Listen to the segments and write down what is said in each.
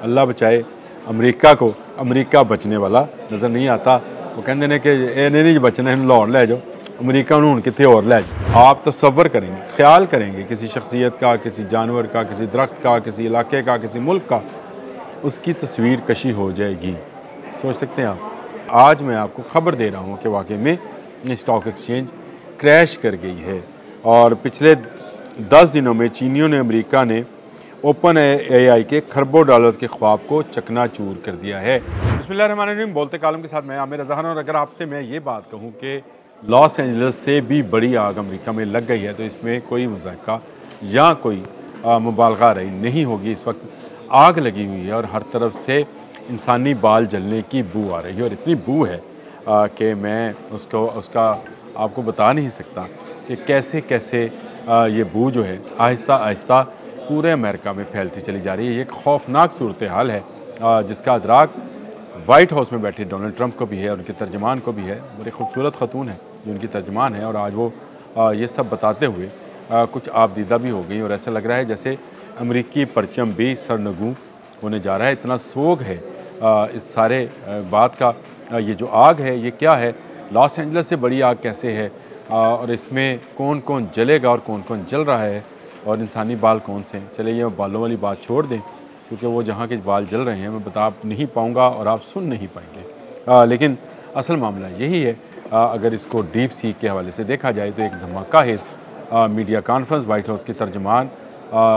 अल्लाह बचाए अमरीका को, अमरीका बचने वाला नज़र नहीं आता। वो कहते हैं कि ये नहीं बचना, इन लाहौर ले जाओ, अमरीका हूँ कितने और ले जाओ। आप तसव्वुर करेंगे, ख्याल करेंगे किसी शख्सियत का, किसी जानवर का, किसी दरख्त का, किसी इलाके का, किसी मुल्क का, उसकी तस्वीर कशी हो जाएगी। सोच सकते हैं आप। आज मैं आपको ख़बर दे रहा हूँ कि वाकई में स्टॉक एक्सचेंज क्रैश कर गई है और पिछले 10 दिनों में चीनियों ने, अमेरिका ने ओपन एआई के खरबों डॉलर के ख्वाब को चकनाचूर कर दिया है। बिस्मिल्लाहिर्रहमानिर्रहीम, बोलते कालम के साथ मैं आमिर रज़ा खान। और अगर आपसे मैं ये बात कहूँ कि लॉस एंजल्स से भी बड़ी आग अमेरिका में लग गई है तो इसमें कोई मज़ाक़ा या कोई मुबालगा रही नहीं होगी। इस वक्त आग लगी हुई है और हर तरफ से इंसानी बाल जलने की बू आ रही है और इतनी बू है कि मैं उसका आपको बता नहीं सकता कि कैसे कैसे ये बू जो है आहिस्ता आहिस्ता पूरे अमेरिका में फैलती चली जा रही है। ये एक खौफनाक सूरत हाल है जिसका अदराक वाइट हाउस में बैठे डोनाल्ड ट्रंप को भी है और उनके तर्जमान को भी है। बड़ी खूबसूरत खतून है जो उनकी तर्जमान है और आज वो ये सब बताते हुए कुछ आपदीदा भी हो गई और ऐसा लग रहा है जैसे अमरीकी परचम भी सरनगू होने जा रहा है। इतना सोग है इस सारे बात का। ये जो आग है ये क्या है, लॉस एंजल्स से बड़ी आग कैसे है और इसमें कौन कौन जलेगा और कौन कौन जल रहा है और इंसानी बाल कौन से हैं। चलिए ये बालों वाली बात छोड़ दें क्योंकि वो जहाँ के बाल जल रहे हैं मैं बता नहीं पाऊँगा और आप सुन नहीं पाएंगे। लेकिन असल मामला यही है। अगर इसको डीप सी के हवाले से देखा जाए तो एक धमाका है मीडिया कॉन्फ्रेंस वाइट हाउस की तर्जमान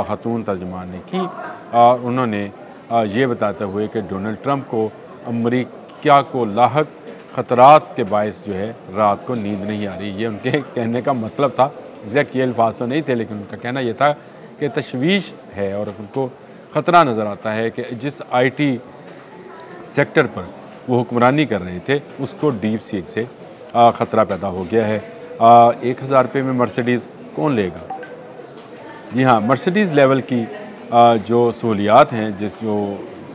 खातून तर्जमान ने की। उन्होंने ये बताते हुए कि डोनाल्ड ट्रंप को अमेरिका को लाहक ख़तरात के बायस जो है रात को नींद नहीं आ रही। ये उनके कहने का मतलब था, एग्जैक्ट ये अल्फाज तो नहीं थे लेकिन उनका कहना यह था कि तशवीश है और उनको ख़तरा नज़र आता है कि जिस आईटी सेक्टर पर वो हुक्मरानी कर रहे थे उसको डीप सीक से ख़तरा पैदा हो गया है। 1000 रुपये में मर्सिडीज़ कौन लेगा? जी हाँ, मर्सिडीज़ लेवल की जो सहूलियात हैं जो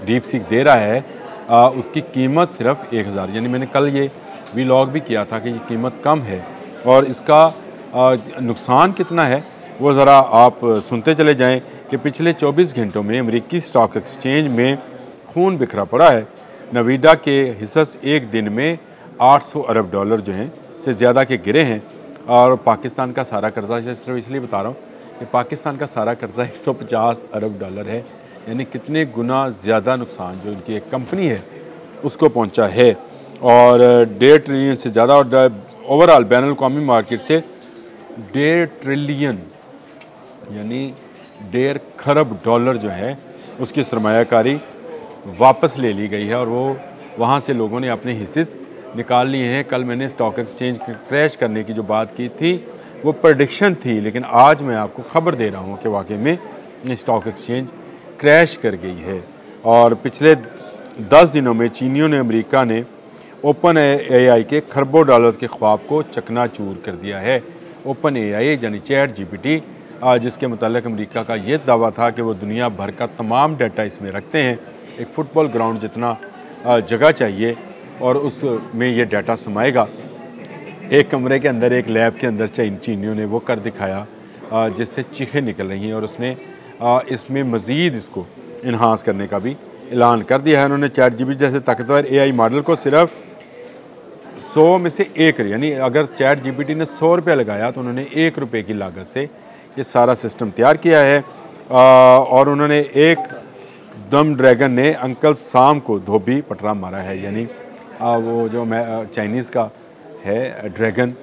डीप सीक दे रहा है उसकी कीमत सिर्फ 1000, यानी मैंने कल ये व्लॉग भी किया था कि ये कीमत कम है और इसका नुकसान कितना है वो ज़रा आप सुनते चले जाएं कि पिछले 24 घंटों में अमेरिकी स्टॉक एक्सचेंज में खून बिखरा पड़ा है। नवीडा के हिस्स एक दिन में 800 अरब डॉलर जो हैं से ज़्यादा के गिरे हैं और पाकिस्तान का सारा कर्जा, सिर्फ इसलिए बता रहा हूँ कि पाकिस्तान का सारा कर्जा 150 अरब डॉलर है, यानी कितने गुना ज़्यादा नुकसान जो इनकी एक कंपनी है उसको पहुंचा है और 1.5 ट्रिलियन से ज़्यादा और ओवरऑल बैन अल-अक़वामी मार्केट से 1.5 ट्रिलियन यानी 1.5 खरब डॉलर जो है उसकी सरमायाकारी वापस ले ली गई है और वो वहाँ से लोगों ने अपने हिस्से निकाल लिए हैं। कल मैंने स्टॉक एक्सचेंज क्रैश करने की जो बात की थी वो प्रेडिक्शन थी, लेकिन आज मैं आपको ख़बर दे रहा हूँ कि वाकई में स्टॉक एक्सचेंज क्रैश कर गई है और पिछले 10 दिनों में चीनियों ने, अमेरिका ने ओपन एआई के खरबों डॉलर के ख्वाब को चकनाचूर कर दिया है। ओपन एआई यानी चैट जीपीटी जिसके मुतालिक अमेरिका का ये दावा था कि वो दुनिया भर का तमाम डाटा इसमें रखते हैं, एक फ़ुटबॉल ग्राउंड जितना जगह चाहिए और उसमें ये डाटा समाएगा। एक कमरे के अंदर, एक लैब के अंदर चीनियों ने वो कर दिखाया जिससे चीखें निकल रही हैं और उसने इसमें मज़ीद इसको इन्हांस करने का भी ऐलान कर दिया है। उन्होंने चैट जीपीटी जैसे ताकतवर एआई मॉडल को सिर्फ 100 में से 1, यानी अगर चैट जीपीटी ने 100 रुपये लगाया तो उन्होंने 1 रुपये की लागत से ये सारा सिस्टम तैयार किया है और उन्होंने एक दम ड्रैगन ने अंकल साम को धोबी पटरा मारा है, यानी वो जो चाइनीज़ का है ड्रैगन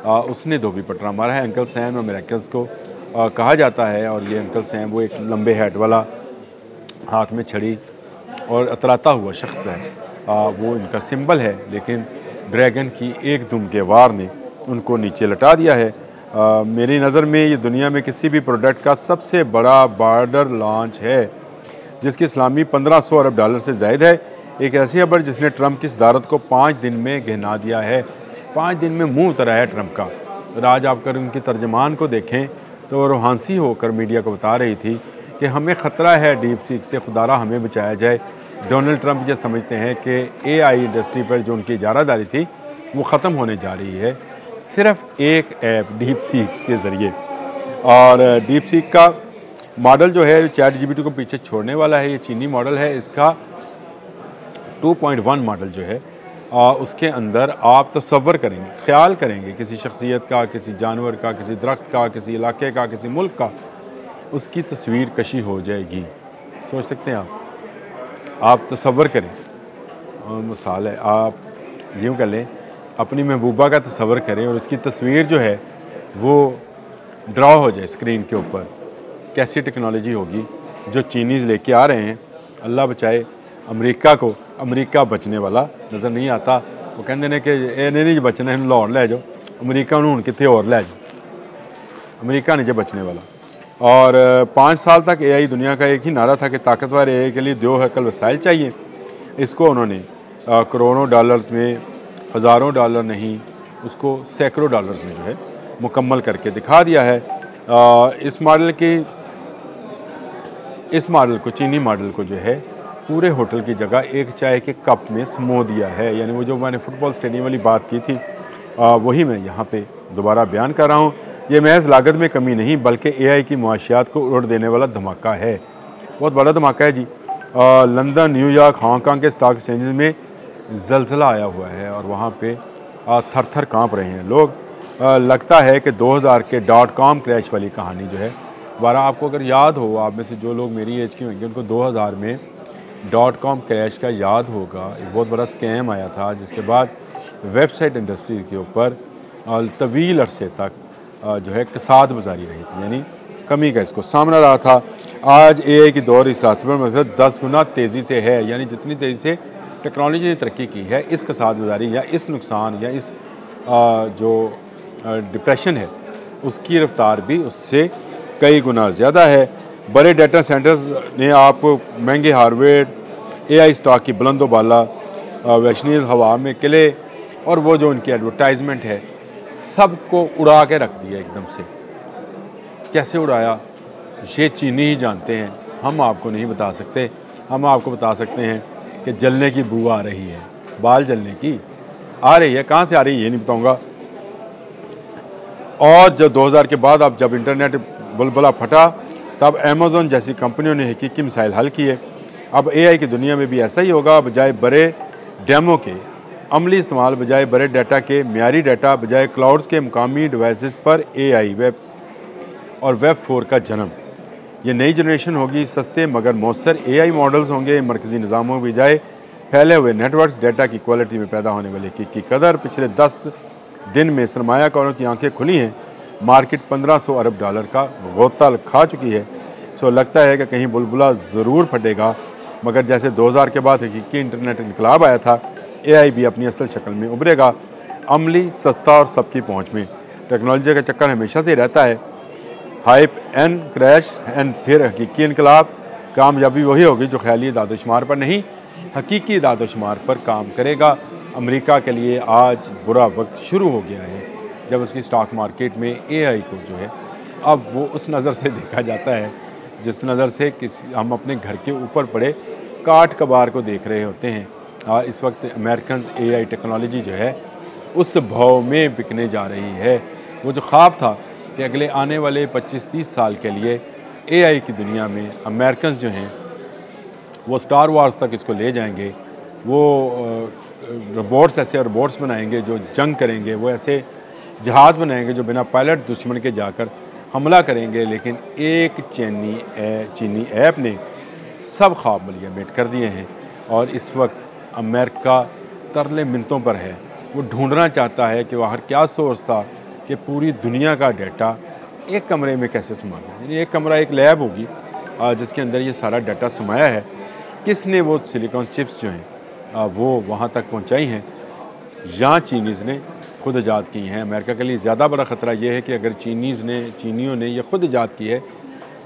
उसने धोबी पटरा मारा है। अंकल सैम अमेरिकन्स को कहा जाता है और ये अंकल सैम वो एक लंबे हेड वाला हाथ में छड़ी और अतराता हुआ शख्स है, वो इनका सिंबल है, लेकिन ड्रैगन की एक दुम के वार ने उनको नीचे लटा दिया है। मेरी नज़र में ये दुनिया में किसी भी प्रोडक्ट का सबसे बड़ा बॉर्डर लॉन्च है जिसकी इस्लामी 1500 अरब डॉलर से ज़ायद है। एक ऐसी खबर जिसने ट्रंप की सदारत को 5 दिन में गहना दिया है। 5 दिन में मुंह उतरा है ट्रंप का। और आज आप कर उनकी तर्जमान को देखें तो वो रूहानी होकर मीडिया को बता रही थी कि हमें ख़तरा है डीप सीक से, खुदारा हमें बचाया जाए। डोनाल्ड ट्रंप ये समझते हैं कि एआई इंडस्ट्री पर जो उनकी इजारादारी थी वो ख़त्म होने जा रही है सिर्फ एक ऐप डीप सीक के ज़रिए। और डीप सीक का मॉडल जो है चैट जीपीटी को पीछे छोड़ने वाला है, ये चीनी मॉडल है। इसका 2.1 मॉडल जो है उसके अंदर आप तसव्वुर करेंगे, ख्याल करेंगे किसी शख्सियत का, किसी जानवर का, किसी दरख्त का, किसी इलाके का, किसी मुल्क का, उसकी तस्वीर कशी हो जाएगी। सोच सकते हैं आप तसव्वुर करें। मिसाल है, आप यूँ कर लें, अपनी महबूबा का तसव्वुर करें और उसकी तस्वीर जो है वो ड्रॉ हो जाए स्क्रीन के ऊपर। कैसी टेक्नोलॉजी होगी जो चीनीज़ लेके आ रहे हैं। अल्लाह बचाए, अमेरिका को अमेरिका बचने वाला नज़र नहीं आता। वो कहते हैं कि ये नहीं बचना, इन लाहौर ले जाओ, अमेरिका हूँ कितने और ले जाओ, अमेरिका नहीं जो बचने वाला। और 5 साल तक एआई दुनिया का एक ही नारा था कि ताकतवर एआई के लिए 2 हैकल वसाइल चाहिए। इसको उन्होंने करोड़ों डॉलर में, हज़ारों डॉलर नहीं, उसको सैकड़ों डॉलर्स में जो है मुकम्मल करके दिखा दिया है। इस मॉडल को, चीनी मॉडल को जो है पूरे होटल की जगह एक चाय के कप में समो दिया है। यानी वो जो मैंने फुटबॉल स्टेडियम वाली बात की थी वही मैं यहाँ पे दोबारा बयान कर रहा हूँ। ये महज लागत में कमी नहीं बल्कि एआई की मुआशियात को उलट देने वाला धमाका है। बहुत बड़ा धमाका है जी। लंदन, न्यूयॉर्क, हांगकांग के स्टॉक एक्सचेंजेस में ज़लज़ला आया हुआ है और वहाँ पे थर थर काँप रहे हैं लोग। लगता है कि 2000 के .com क्रैश वाली कहानी जो है दोबारा, आपको अगर याद हो, आप में से जो लोग मेरी एज के होंगे उनको 2000 में .com क्रैश का याद होगा। एक बहुत बड़ा स्कैम आया था जिसके बाद वेबसाइट इंडस्ट्री के ऊपर तवील अरसे तक जो है कसाद गुजारी रही थी, यानी कमी का इसको सामना रहा था। आज एआई की दौर इस रास्ते पर 10 गुना तेज़ी से है। यानी जितनी तेज़ी से टेक्नोलॉजी ने तरक्की की है, इस कसाद गुजारी या इस नुकसान या इस जो डिप्रेशन है उसकी रफ्तार भी उससे कई गुना ज़्यादा है। बड़े डाटा सेंटर्स ने आपको महंगे हार्डवेयर, एआई स्टॉक की बुलंदो बाला, वैश्नीज हवा में किले और वो जो उनकी एडवर्टाइजमेंट है सबको उड़ा के रख दिया एकदम से। कैसे उड़ाया ये चीनी ही जानते हैं, हम आपको नहीं बता सकते। हम आपको बता सकते हैं कि जलने की बू आ रही है, बाल जलने की आ रही है। कहाँ से आ रही है ये नहीं बताऊँगा। और जब 2000 के बाद अब जब इंटरनेट बुलबुला फटा तब अमेज़न जैसी कंपनियों ने हकीकी मसाइल हल किए। अब एआई की दुनिया में भी ऐसा ही होगा। बजाय बड़े डेमो के अमली इस्तेमाल, बजाय बड़े डाटा के म्यारी डाटा, बजाय क्लाउड्स के मुकामी डिवाइसेस पर एआई वेब और वेब 4 का जन्म। ये नई जनरेशन होगी। सस्ते मगर मौसर एआई मॉडल्स होंगे। मरकजी निज़ामों के बजाय फैले हुए नेटवर्क्स। डाटा की क्वालिटी में पैदा होने वाले की कदर। पिछले 10 दिन में सरमायाकारों की आंखें खुली हैं। मार्केट 1500 अरब डॉलर का गोता खा चुकी है। सो लगता है कि कहीं बुलबुला ज़रूर फटेगा, मगर जैसे 2000 के बाद हकीकी इंटरनेट इनकलाब आया था, एआई भी अपनी असल शक्ल में उभरेगा। अमली, सस्ता और सबकी पहुंच में। टेक्नोलॉजी का चक्कर हमेशा से रहता है। हाइप एंड क्रैश एंड फिर हकीकी इनकलाब। कामयाबी वही होगी जो ख्याली दादोशुमार पर नहीं, हकीकी दादोशुमार पर काम करेगा। अमेरिका के लिए आज बुरा वक्त शुरू हो गया है जब उसकी स्टॉक मार्केट में एआई को जो है अब वो उस नज़र से देखा जाता है जिस नज़र से हम अपने घर के ऊपर पड़े काट कबार को देख रहे होते हैं। इस वक्त अमेरिकन एआई टेक्नोलॉजी जो है उस भाव में बिकने जा रही है। वो जो ख्वाब था कि अगले आने वाले 25-30 साल के लिए एआई की दुनिया में अमेरिकन जो हैं वो स्टार वार्स तक इसको ले जाएंगे। वो रोबोट्स, ऐसे रोबोट्स बनाएंगे जो जंग करेंगे। वो ऐसे जहाज़ बनाएंगे जो बिना पायलट दुश्मन के जाकर हमला करेंगे। लेकिन एक चीनी ऐप ने सब ख्वाब मलिया मेट कर दिए हैं और इस वक्त अमेरिका तरले मिनतों पर है। वो ढूंढना चाहता है कि वह क्या सोर्स था कि पूरी दुनिया का डाटा एक कमरे में कैसे समाना। यानी एक कमरा, एक लैब होगी जिसके अंदर ये सारा डाटा समाया है। किसने वो सिलिकॉन चिप्स जो हैं वो वहाँ तक पहुँचाई हैं, या चीनीज़ ने खुद ईजाद की हैं। अमेरिका के लिए ज़्यादा बड़ा ख़तरा ये है कि अगर चीनियों ने ये खुद ईजाद की है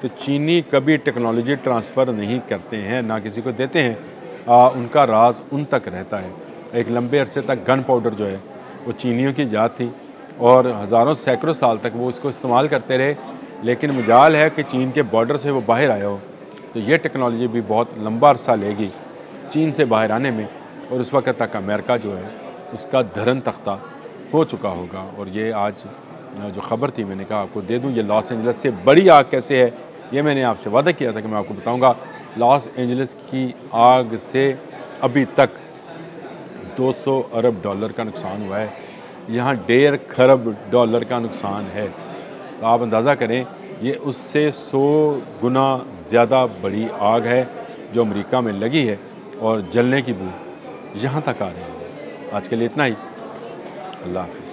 तो चीनी कभी टेक्नोलॉजी ट्रांसफ़र नहीं करते हैं, ना किसी को देते हैं। उनका राज उन तक रहता है। एक लंबे अरसे तक गन पाउडर जो है वो चीनियों की ईजाद थी और हज़ारों सैकड़ों साल तक वो इसको इस्तेमाल करते रहे। लेकिन मजाल है कि चीन के बॉर्डर से वो बाहर आया हो, तो ये टेक्नोलॉजी भी बहुत लंबा अरसा लेगी चीन से बाहर आने में। और उस वक्त तक अमेरिका जो है उसका धरन तख्ता हो चुका होगा। और ये आज जो ख़बर थी मैंने कहा आपको दे दूँ, ये लॉस एंजल्स से बड़ी आग कैसे है ये मैंने आपसे वादा किया था कि मैं आपको बताऊँगा। लॉस एंजलिस की आग से अभी तक 200 अरब डॉलर का नुकसान हुआ है, यहाँ 1.5 खरब डॉलर का नुकसान है। तो आप अंदाज़ा करें, ये उससे 100 गुना ज़्यादा बड़ी आग है जो अमेरिका में लगी है, और जलने की बू यहाँ तक आ रही है। आज के लिए इतना ही। अल्लाह हाफ़िज़।